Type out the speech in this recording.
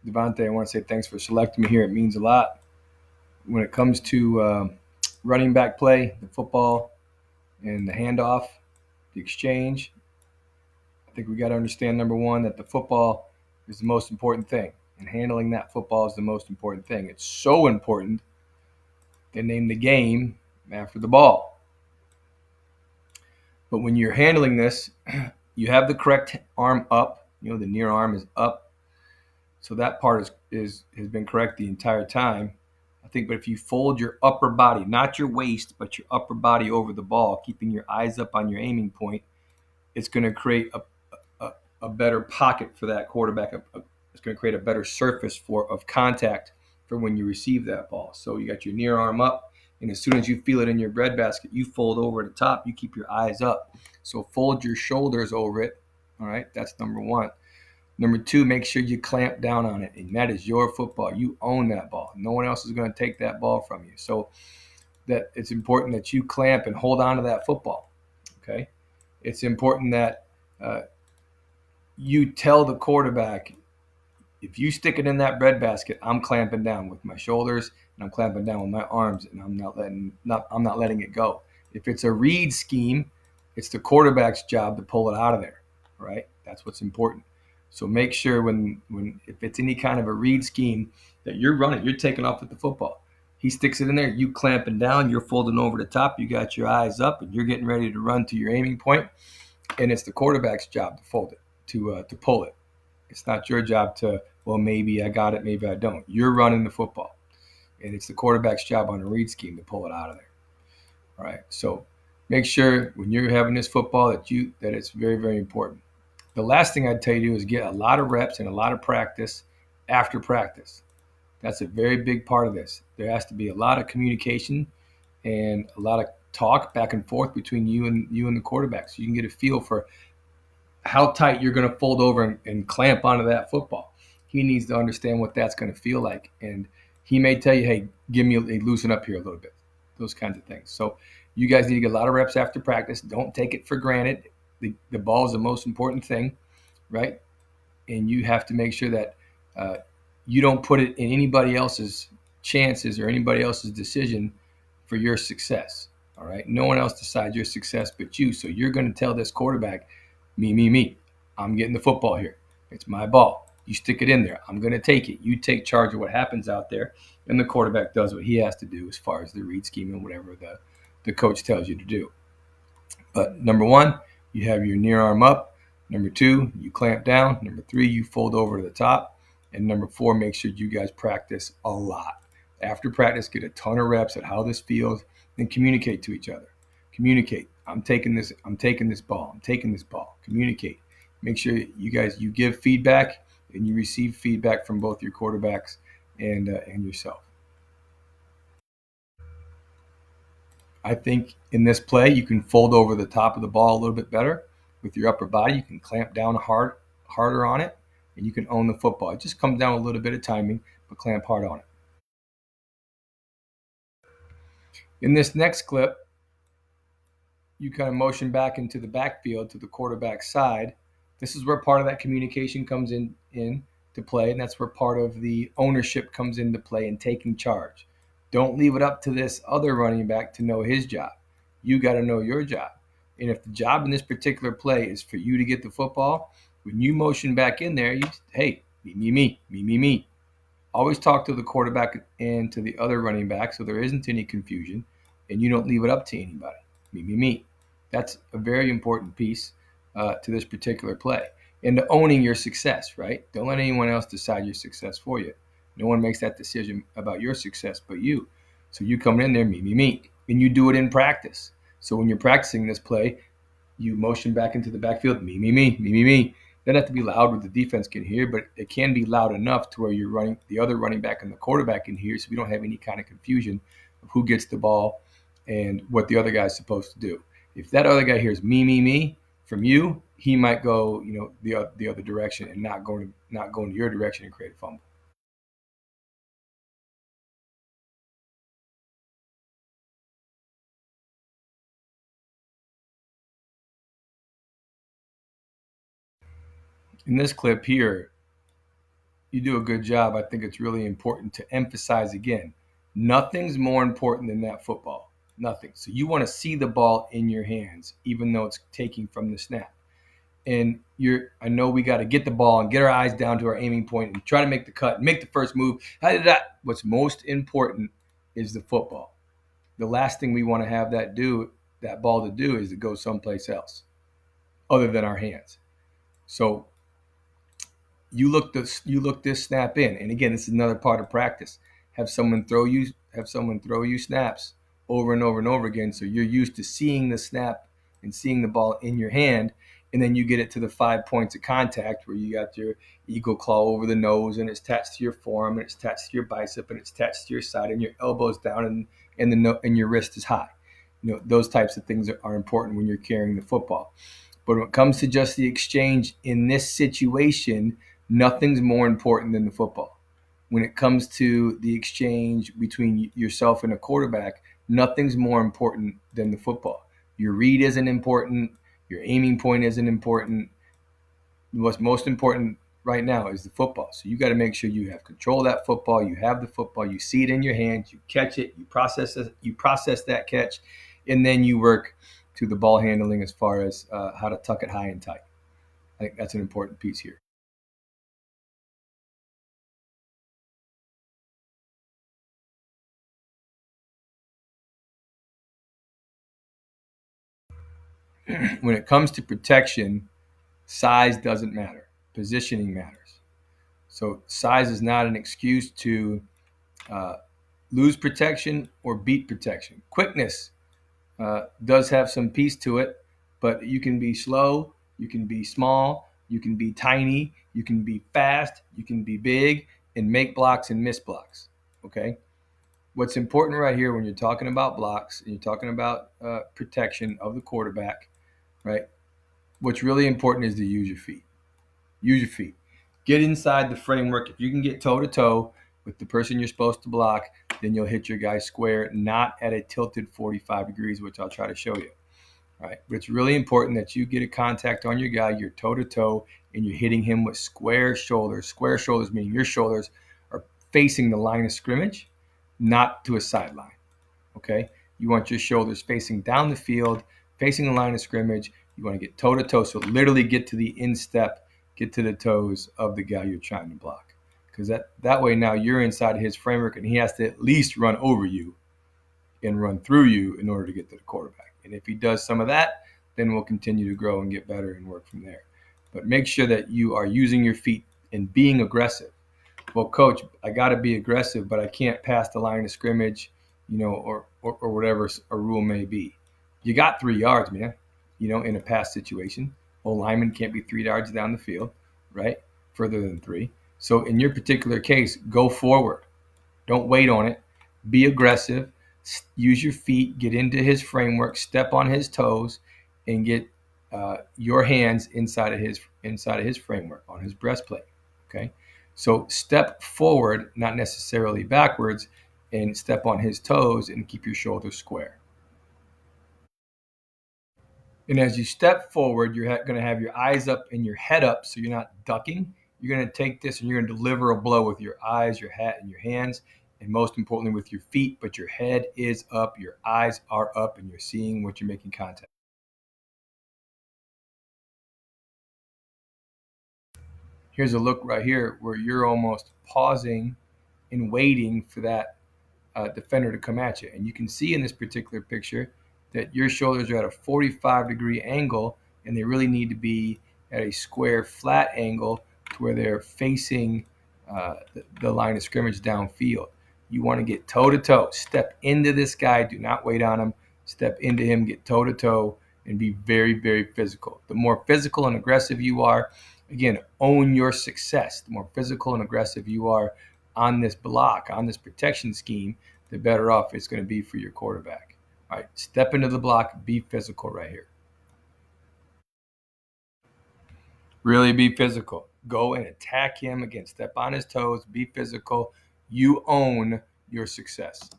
Devontae, I want to say thanks for selecting me here. It means a lot. When it comes to running back play, the football, and the handoff, the exchange, I think we got to understand number one that the football is the most important thing, and handling that football is the most important thing. It's so important they named the game after the ball. But when you're handling this, you have the correct arm up. The near arm is up, so that part is has been correct the entire time. I think, but if you fold your upper body, not your waist, but your upper body over the ball, keeping your eyes up on your aiming point, it's going to create a, a better pocket for that quarterback. It's going to create a better surface of contact for when you receive that ball. So you got your near arm up, and as soon as you feel it in your breadbasket, you fold over the top. You keep your eyes up. So fold your shoulders over it. All right, that's number one. Number two, make sure you clamp down on it, and that is your football. You own that ball. No one else is going to take that ball from you. So that it's important that you clamp and hold on to that football. Okay, it's important that uh, you tell the quarterback, if you stick it in that breadbasket, I'm clamping down with my shoulders and I'm clamping down with my arms, and I'm not letting it go. If it's a read scheme, it's the quarterback's job to pull it out of there. Right? That's what's important. So make sure when if it's any kind of a read scheme that you're running, you're taking off with the football. He sticks it in there, you clamping down, you're folding over the top, you got your eyes up, and you're getting ready to run to your aiming point, and it's the quarterback's job to fold it, to pull it. It's not your job to, well, maybe I got it, maybe I don't. You're running the football, and it's the quarterback's job on a read scheme to pull it out of there. All right. So make sure when you're having this football that it's very, very important. The last thing I'd tell you to do is get a lot of reps and a lot of practice after practice. That's a very big part of this. There has to be a lot of communication and a lot of talk back and forth between you and the quarterback, so you can get a feel for how tight you're going to fold over and clamp onto that football. He needs to understand what that's going to feel like, and he may tell you, "Hey, give me loosen up here a little bit." Those kinds of things. So you guys need to get a lot of reps after practice. Don't take it for granted. The ball is the most important thing, right? And you have to make sure that uh, you don't put it in anybody else's chances or anybody else's decision for your success. All right. No one else decides your success but you. So you're going to tell this quarterback, me. I'm getting the football here. It's my ball. You stick it in there. I'm going to take it. You take charge of what happens out there, and the quarterback does what he has to do as far as the read scheme and whatever the coach tells you to do. But number one, you have your near arm up. Number two, you clamp down. Number three, you fold over to the top. And number four, make sure you guys practice a lot. After practice, get a ton of reps at how this feels, and communicate to each other. Communicate. I'm taking this. I'm taking this ball. I'm taking this ball. Communicate. Make sure you give feedback and you receive feedback from both your quarterbacks and yourself. I think in this play, you can fold over the top of the ball a little bit better with your upper body. You can clamp down harder on it, and you can own the football. It just comes down a little bit of timing, but clamp hard on it. In this next clip, you kind of motion back into the backfield to the quarterback side. This is where part of that communication comes in to play, and that's where part of the ownership comes into play and taking charge. Don't leave it up to this other running back to know his job. You got to know your job. And if the job in this particular play is for you to get the football, when you motion back in there, hey, me. Always talk to the quarterback and to the other running back so there isn't any confusion, and you don't leave it up to anybody. Me. That's a very important piece to this particular play. And to owning your success, right? Don't let anyone else decide your success for you. No one makes that decision about your success but you. So you come in there, me. And you do it in practice. So when you're practicing this play, you motion back into the backfield, me. Doesn't have to be loud where the defense can hear, but it can be loud enough to where you're running the other running back and the quarterback can hear, so we don't have any kind of confusion of who gets the ball and what the other guy's supposed to do. If that other guy hears me from you, he might go, the other direction and not going to your direction and create a fumble. In this clip here, You do a good job. I think it's really important to emphasize again, nothing's more important than that football. Nothing. So you want to see the ball in your hands, even though it's taking from the snap. And I know we got to get the ball and get our eyes down to our aiming point and try to make the cut, make the first move. How did that? What's most important is the football. The last thing we want to have that ball to do is to go someplace else other than our hands. So you look this snap in, and again, this is another part of practice. Have someone throw you snaps over and over and over again, so you're used to seeing the snap and seeing the ball in your hand, and then you get it to the 5 points of contact where you got your eagle claw over the nose, and it's attached to your forearm, and it's attached to your bicep, and it's attached to your side, and your elbows down, and your wrist is high. Those types of things are important when you're carrying the football. But when it comes to just the exchange in this situation, nothing's more important than the football. When it comes to the exchange between yourself and a quarterback, nothing's more important than the football. Your read isn't important. Your aiming point isn't important. What's most important right now is the football. So you got to make sure you have control of that football. You have the football. You see it in your hands. You catch it. You process it. You process that catch, and then you work to the ball handling as far as how to tuck it high and tight. I think that's an important piece here. When it comes to protection, size doesn't matter. Positioning matters. So size is not an excuse to uh, lose protection or beat protection. Quickness does have some piece to it, but you can be slow, you can be small, you can be tiny, you can be fast, you can be big, and make blocks and miss blocks. Okay. What's important right here when you're talking about blocks and you're talking about protection of the quarterback, right? What's really important is to use your feet. Use your feet. Get inside the framework. If you can get toe to toe with the person you're supposed to block, then you'll hit your guy square, not at a tilted 45 degrees, which I'll try to show you. All right. But it's really important that you get a contact on your guy, you're toe to toe, and you're hitting him with square shoulders. Square shoulders meaning your shoulders are facing the line of scrimmage, not to a sideline. Okay. You want your shoulders facing down the field, facing the line of scrimmage. You want to get toe to toe. So literally get to the instep, get to the toes of the guy you're trying to block. Because that way now you're inside his framework and he has to at least run over you and run through you in order to get to the quarterback. And if he does some of that, then we'll continue to grow and get better and work from there. But make sure that you are using your feet and being aggressive. Well, coach, I got to be aggressive, but I can't pass the line of scrimmage, or whatever a rule may be. You got 3 yards, man, in a pass situation. Well, lineman can't be 3 yards down the field, right? Further than three. So in your particular case, go forward. Don't wait on it. Be aggressive. Use your feet. Get into his framework. Step on his toes, and get your hands inside of his framework on his breastplate. Okay. So step forward, not necessarily backwards, and step on his toes and keep your shoulders square. And as you step forward, you're going to have your eyes up and your head up so you're not ducking. You're going to take this and you're going to deliver a blow with your eyes, your hat, and your hands, and most importantly with your feet. But your head is up, your eyes are up, and you're seeing what you're making contact. Here's a look right here where you're almost pausing and waiting for that defender to come at you. And you can see in this particular picture that your shoulders are at a 45-degree angle, and they really need to be at a square, flat angle to where they're facing the line of scrimmage downfield. You want to get toe to toe. Step into this guy. Do not wait on him. Step into him. Get toe to toe and be very, very physical. The more physical and aggressive you are, again, own your success. The more physical and aggressive you are on this block, on this protection scheme, the better off it's going to be for your quarterback. All right, step into the block, be physical right here. Really be physical. Go and attack him again. Step on his toes, be physical. You own your success.